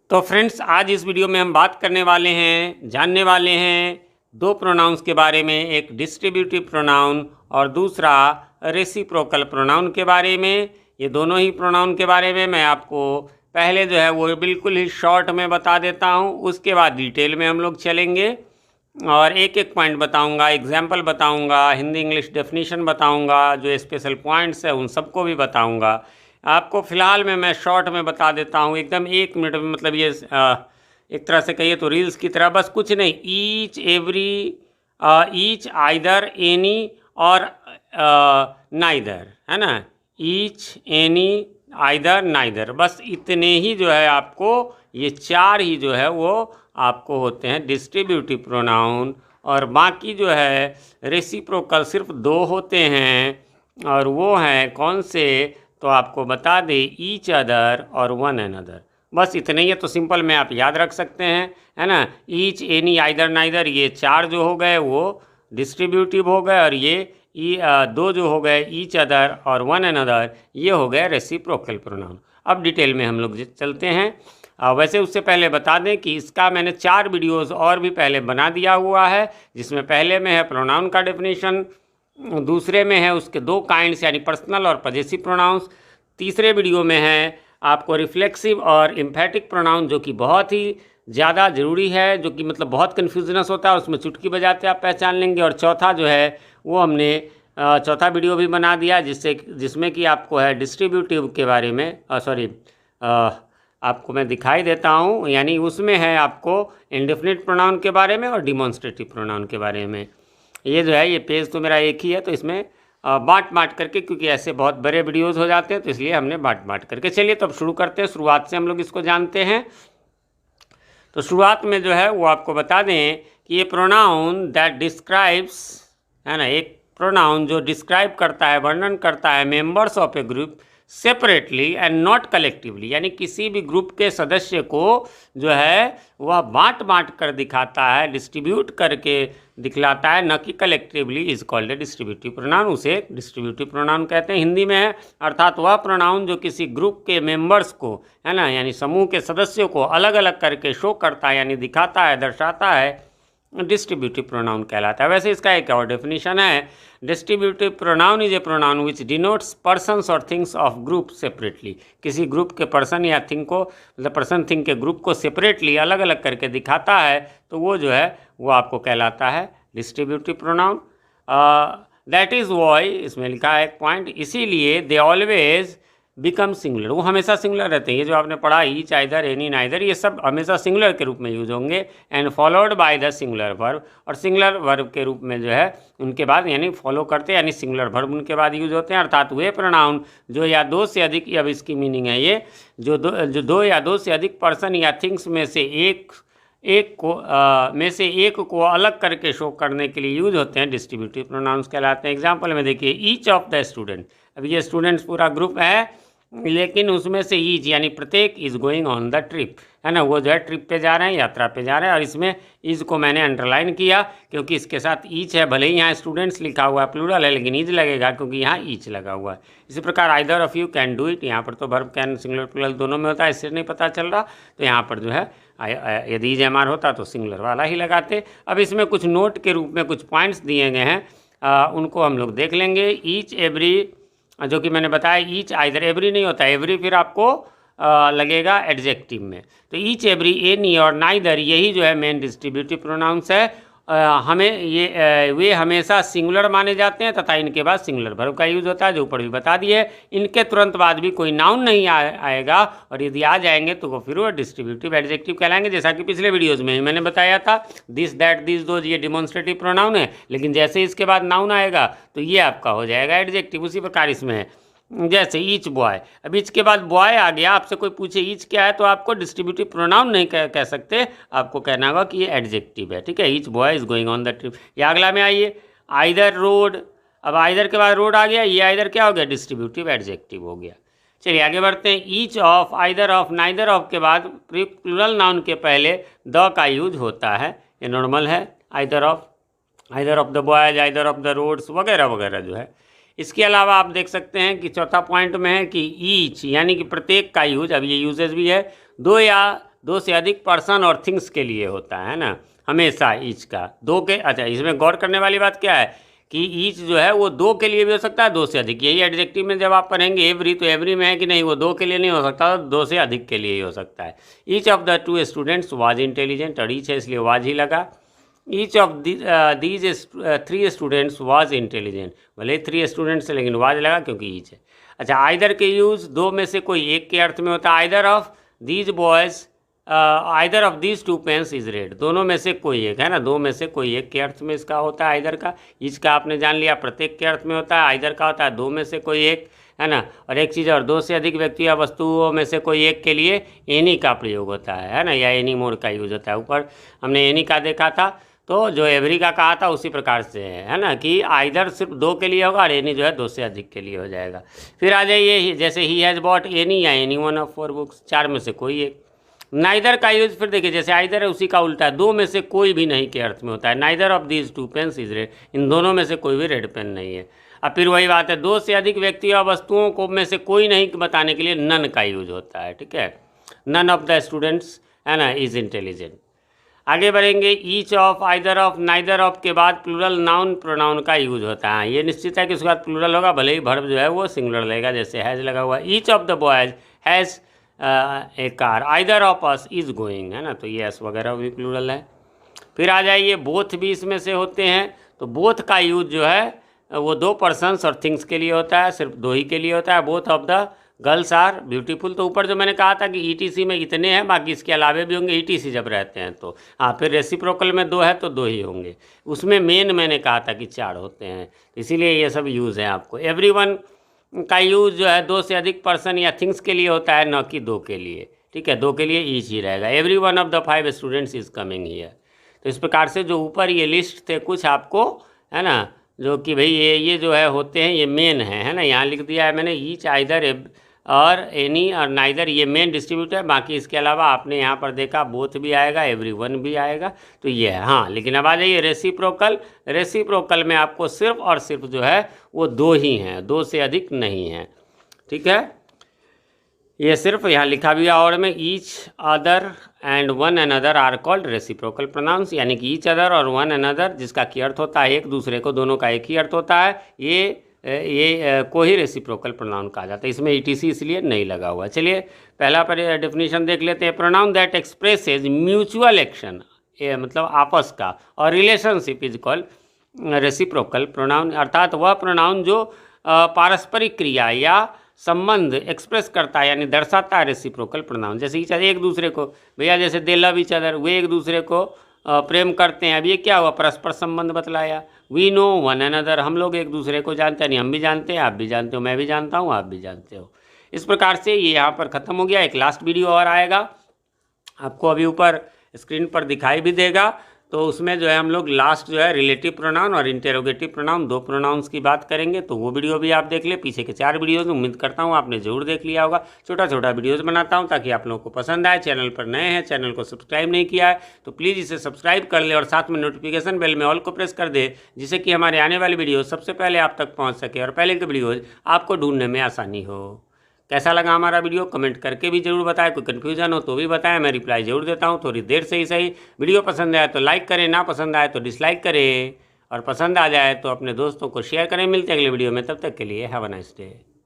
तो फ्रेंड्स, आज इस वीडियो में हम बात करने वाले हैं, जानने वाले हैं दो प्रोनाउंस के बारे में। एक डिस्ट्रीब्यूटिव प्रोनाउन और दूसरा रेसिप्रोकल प्रोनाउन के बारे में। ये दोनों ही प्रोनाउन के बारे में मैं आपको पहले जो है वो बिल्कुल ही शॉर्ट में बता देता हूँ, उसके बाद डिटेल में हम लोग चलेंगे और एक एक पॉइंट बताऊंगा, एग्जाम्पल बताऊंगा, हिंदी इंग्लिश डेफिनेशन बताऊंगा, जो स्पेशल पॉइंट्स है उन सबको भी बताऊंगा आपको। फ़िलहाल में मैं शॉर्ट में बता देता हूँ एकदम 1 मिनट में, मतलब ये एक तरह से कहिए तो रील्स की तरह, बस कुछ नहीं। Each, every, each, either, any और नाइदर, है ना। ईच, एनी, आइदर, नाइदर, बस इतने ही जो है आपको, ये चार ही जो है वो आपको होते हैं डिस्ट्रीब्यूटिव प्रोनाउन। और बाकी जो है रेसिप्रोकल सिर्फ 2 होते हैं, और वो हैं कौन से, तो आपको बता दें, ईच अदर और वन अनदर। बस इतने ही है, तो सिंपल में आप याद रख सकते हैं, है ना। ईच, एनी, आइदर, नाइदर, ये 4 जो हो गए वो डिस्ट्रीब्यूटिव हो गए, और ये 2 जो हो गए ईच अदर और वन अनदर, ये हो गए रेसिप्रोकल प्रोनाउन। अब डिटेल में हम लोग चलते हैं। वैसे उससे पहले बता दें कि इसका मैंने 4 वीडियोज़ और भी पहले बना दिया हुआ है, जिसमें पहले में है प्रोनाउन का डेफिनेशन, दूसरे में है उसके 2 काइंड्स यानी पर्सनल और पजेसिव प्रोनाउंस, तीसरे वीडियो में है आपको रिफ्लेक्सिव और एम्फेटिक प्रोनाउन, जो कि बहुत ही ज़्यादा ज़रूरी है, जो कि मतलब बहुत कन्फ्यूजनस होता है, उसमें चुटकी बजाते आप पहचान लेंगे। और चौथा जो है वो हमने चौथा वीडियो भी बना दिया, जिसमें कि आपको है डिस्ट्रीब्यूटिव के बारे में, आपको मैं दिखाई देता हूँ, यानी उसमें है आपको इंडेफिनिट प्रोनाउन के बारे में और डिमॉन्स्ट्रेटिव प्रोनाउन के बारे में। ये जो है ये पेज तो मेरा एक ही है, तो इसमें बांट करके, क्योंकि ऐसे बहुत बड़े वीडियोज़ हो जाते हैं तो इसलिए हमने बांट करके। चलिए तो अब शुरू करते हैं, शुरुआत से हम लोग इसको जानते हैं। तो शुरुआत में जो है वो आपको बता दें कि ये प्रोनाउन दैट डिस्क्राइब्स, है ना, एक प्रोनाउन जो डिस्क्राइब करता है, वर्णन करता है members of A group separately and not collectively, यानी किसी भी ग्रुप के सदस्य को जो है वह बांट कर दिखाता है, डिस्ट्रीब्यूट करके दिखलाता है, न कि collectively, is called a distributive pronoun. उसे डिस्ट्रीब्यूटिव प्रोनाउन कहते हैं हिंदी में है। अर्थात वह प्रोनाउन जो किसी ग्रुप के मेंबर्स को, है ना, यानी समूह के सदस्यों को अलग अलग करके शो करता है, यानी दिखाता है, दर्शाता है, डिस्ट्रीब्यूटिव प्रोनाउन कहलाता है। वैसे इसका एक और डेफिनेशन है, distributive pronoun is a pronoun which denotes persons और थिंग्स ऑफ ग्रुप सेपरेटली। किसी ग्रुप के पर्सन या थिंग को, मतलब पर्सन थिंग के ग्रुप को सेपरेटली अलग अलग करके दिखाता है, तो वो जो है वो आपको कहलाता है distributive pronoun. That is why, इसमें लिखा है एक पॉइंट, इसीलिए दे ऑलवेज बिकम सिंगुलर, वो हमेशा सिंगुलर रहते हैं। ये जो आपने पढ़ा ईच, आइदर, एनी, नाइदर, ये सब हमेशा सिंगुलर के रूप में यूज होंगे। And followed by the singular verb, और सिंगुलर वर्ब के रूप में जो है उनके बाद, यानी फॉलो करते हैं, यानी सिंगुलर वर्ब उनके बाद यूज होते हैं। अर्थात वे प्रोनाउन जो या 2 से अधिक, अब इसकी मीनिंग है ये, जो दो या 2 से अधिक पर्सन या थिंग्स में से एक को अलग करके शो करने के लिए यूज होते हैं, डिस्ट्रीब्यूटिव प्रोनाउंस कहलाते हैं। एग्जाम्पल में देखिए, ईच ऑफ द स्टूडेंट, अब ये स्टूडेंट्स पूरा ग्रुप है, लेकिन उसमें से ईच यानी प्रत्येक is going on the trip, है ना, वो जो है ट्रिप पे जा रहे हैं, यात्रा पे जा रहे हैं। और इसमें इज को मैंने अंडरलाइन किया क्योंकि इसके साथ ईच है, भले ही यहाँ स्टूडेंट्स लिखा हुआ है, प्लूरल है, लेकिन इज लगेगा क्योंकि यहाँ ईच लगा हुआ है। इसी प्रकार either of you can do it, यहाँ पर तो वर्ब कैन सिंगुलर प्लूरल दोनों में होता है, इससे नहीं पता चल रहा, तो यहाँ पर जो है यदि इज एम आर होता तो सिंगुलर वाला ही लगाते। अब इसमें कुछ नोट के रूप में कुछ पॉइंट्स दिए गए हैं, उनको हम लोग देख लेंगे। ईच, एवरी, जो कि मैंने बताया, ईच, आइदर, एवरी नहीं होता, एवरी फिर आपको लगेगा एडजेक्टिव में। तो ईच, एवरी, एनी और नाइदर, यही जो है मेन डिस्ट्रीब्यूटिव प्रोनाउंस है। हमें ये वे हमेशा सिंगुलर माने जाते हैं, तथा इनके बाद सिंगुलर वर्ब का यूज़ होता है, जो ऊपर भी बता दिए। इनके तुरंत बाद भी कोई नाउन नहीं आएगा, और यदि आ जाएंगे तो वो फिर वो डिस्ट्रीब्यूटिव एडजेक्टिव कहलाएंगे, जैसा कि पिछले वीडियोज़ में ही मैंने बताया था। दिस, दैट, दिस, दोज, ये डिमॉन्स्ट्रेटिव प्रोनाउन है, लेकिन जैसे इसके बाद नाउन आएगा तो ये आपका हो जाएगा एडजेक्टिव। उसी प्रकार इसमें है, जैसे ईच बॉय, अब ईच के बाद बॉय आ गया, आपसे कोई पूछे ईच क्या है तो आपको डिस्ट्रीब्यूटिव प्रोनाउन नहीं कह सकते, आपको कहना होगा कि ये एडजेक्टिव है, ठीक है। Each boy is going on the trip. या अगला में आइए, आइदर रोड, अब आइदर के बाद रोड आ गया, ये आइदर क्या हो गया, डिस्ट्रीब्यूटिव एडजेक्टिव हो गया। चलिए आगे बढ़ते हैं। Each of, either of, neither of के बाद प्लूरल नाउन के पहले द का यूज होता है, ये नॉर्मल है। Either of the boys, either of the roads, वगैरह वगैरह जो है। इसके अलावा आप देख सकते हैं कि चौथा पॉइंट में है कि ईच यानी कि प्रत्येक का यूज, अब ये यूजेज भी है, दो से अधिक पर्सन और थिंग्स के लिए होता है ना, हमेशा ईच का दो के। अच्छा, इसमें गौर करने वाली बात क्या है कि ईच जो है वो दो के लिए भी हो सकता है, दो से अधिक। यही एडजेक्टिव में जब आप पढ़ेंगे एवरी, तो एवरी में है कि नहीं, वो दो के लिए नहीं हो सकता, दो से अधिक के लिए ही हो सकता है। Each of the two students was intelligent, और ईच है इसलिए वाज ही लगा। Each of these three students was intelligent, भले 3 स्टूडेंट्स है लेकिन वाज लगा क्योंकि ईच है। अच्छा, आइदर के यूज़ दो में से कोई एक के अर्थ में होता है। Either of these boys, either of these two pens is red, दोनों में से कोई एक है ना, दो में से कोई एक के अर्थ में इसका होता है आइदर का। इसका आपने जान लिया प्रत्येक के अर्थ में होता है, आइदर का होता है दो में से कोई एक, है ना। और एक चीज़ और, दो से अधिक व्यक्ति या वस्तुओं में से कोई एक के लिए एनी का प्रयोग होता है ना, या एनी मोर का यूज होता है। ऊपर हमने एनी का देखा था, तो जो एवरी का कहा था उसी प्रकार से है ना, कि आइदर सिर्फ दो के लिए होगा और एनी जो है दो से अधिक के लिए हो जाएगा। फिर आ जाइए, जैसे ही हैज़ बॉट एनी या एनी वन ऑफ 4 बुक्स, 4 में से कोई एक। नाइदर का यूज फिर देखिए, जैसे आइदर है उसी का उल्टा है, दो में से कोई भी नहीं के अर्थ में होता है। Neither of these two pens is red, इन दोनों में से कोई भी रेड पेन नहीं है। अब फिर वही बात है, दो से अधिक व्यक्ति और वस्तुओं को में से कोई नहीं बताने के लिए नन का यूज होता है, ठीक है। नन ऑफ द स्टूडेंट्स है ना इज इंटेलिजेंट। आगे बढ़ेंगे, each of, either of, neither of के बाद प्लूरल नाउन प्रोनाउन का यूज होता है। ये निश्चित है कि उसके बाद प्लूरल होगा, भले ही वर्ब जो है वो सिंगुलर लगेगा, जैसे हैज़ लगा हुआ। Each of the boys has a car, either of us is going, है ना, तो ये एस वगैरह भी प्लूरल है। फिर आ जाइए, बोथ भी इसमें से होते हैं, तो बोथ का यूज जो है वो दो पर्सन्स और थिंग्स के लिए होता है, सिर्फ दो ही के लिए होता है। Both of the girls are beautiful, तो ऊपर जो मैंने कहा था कि ईटीसी में इतने हैं, बाकी इसके अलावे भी होंगे ईटीसी जब रहते हैं तो। हाँ, फिर रेसिप्रोकल में दो है तो दो ही होंगे, उसमें मेन मैंने कहा था कि 4 होते हैं, इसीलिए ये सब यूज़ है आपको। एवरीवन का यूज़ जो है दो से अधिक पर्सन या थिंग्स के लिए होता है, न कि दो के लिए, ठीक है, दो के लिए ईच ही रहेगा। Every one of the 5 students is coming here. तो इस प्रकार से जो ऊपर ये लिस्ट थे कुछ आपको, है ना, जो कि भाई ये जो है होते हैं, ये मेन है ना, यहाँ लिख दिया है मैंने, ईच, आइदर और एनी और नाइदर, ये मेन डिस्ट्रीब्यूट है। बाकी इसके अलावा आपने यहाँ पर देखा बोथ भी आएगा, एवरीवन भी आएगा, तो ये है। हाँ, लेकिन अब आ जाइए रेसिप्रोकल। रेसिप्रोकल में आपको सिर्फ और सिर्फ जो है वो दो ही हैं, दो से अधिक नहीं हैं, ठीक है। ये सिर्फ यहाँ लिखा भी है और में, each other and one another are called reciprocal pronouns, यानी कि ईच अदर और वन अनदर, जिसका की अर्थ होता है एक दूसरे को, दोनों का एक ही अर्थ होता है, ये को ही रेसिप्रोकल प्रोनाउन कहा जाता है। इसमें ईटीसी इसलिए नहीं लगा हुआ। चलिए पहला पर डेफिनेशन देख लेते हैं। Pronoun that expresses mutual action, मतलब आपस का, और relationship is called reciprocal pronoun, अर्थात वह प्रोनाउन जो पारस्परिक क्रिया या संबंध एक्सप्रेस करता है, यानी दर्शाता है रेसिप्रोकल प्रोनाउन। जैसे ईच अदर, एक दूसरे को, भैया जैसे दे लव ईच अदर, वे एक दूसरे को प्रेम करते हैं। अब ये क्या हुआ, परस्पर संबंध बतलाया। वी नो वन अनदर, हम लोग एक दूसरे को जानते हैं, नहीं हम भी जानते हैं, आप भी जानते हो, मैं भी जानता हूँ, आप भी जानते हो। इस प्रकार से ये यहाँ पर ख़त्म हो गया। एक लास्ट वीडियो और आएगा, आपको अभी ऊपर स्क्रीन पर दिखाई भी देगा, तो उसमें जो है हम लोग लास्ट जो है रिलेटिव प्रोनाउन और इंटेरोगेटिव प्रोनाउन, दो प्रोनाउंस की बात करेंगे, तो वो वीडियो भी आप देख ले। पीछे के 4 वीडियोज़ उम्मीद करता हूँ आपने जरूर देख लिया होगा। छोटा छोटा वीडियोज़ बनाता हूँ ताकि आप लोगों को पसंद आए। चैनल पर नए हैं, चैनल को सब्सक्राइब नहीं किया है तो प्लीज़ इसे सब्सक्राइब कर ले और साथ में नोटिफिकेशन बेल में ऑल को प्रेस कर दे, जिससे कि हमारे आने वाली वीडियो सबसे पहले आप तक पहुँच सके और पहले के वीडियोज़ आपको ढूंढने में आसानी हो। कैसा लगा हमारा वीडियो कमेंट करके भी जरूर बताएं, कोई कन्फ्यूजन हो तो भी बताएं, मैं रिप्लाई जरूर देता हूं, थोड़ी देर से ही सही। वीडियो पसंद आए तो लाइक करें, ना पसंद आए तो डिसलाइक करें, और पसंद आ जाए तो अपने दोस्तों को शेयर करें। मिलते हैं अगले वीडियो में, तब तक के लिए हैव अ नाइस डे।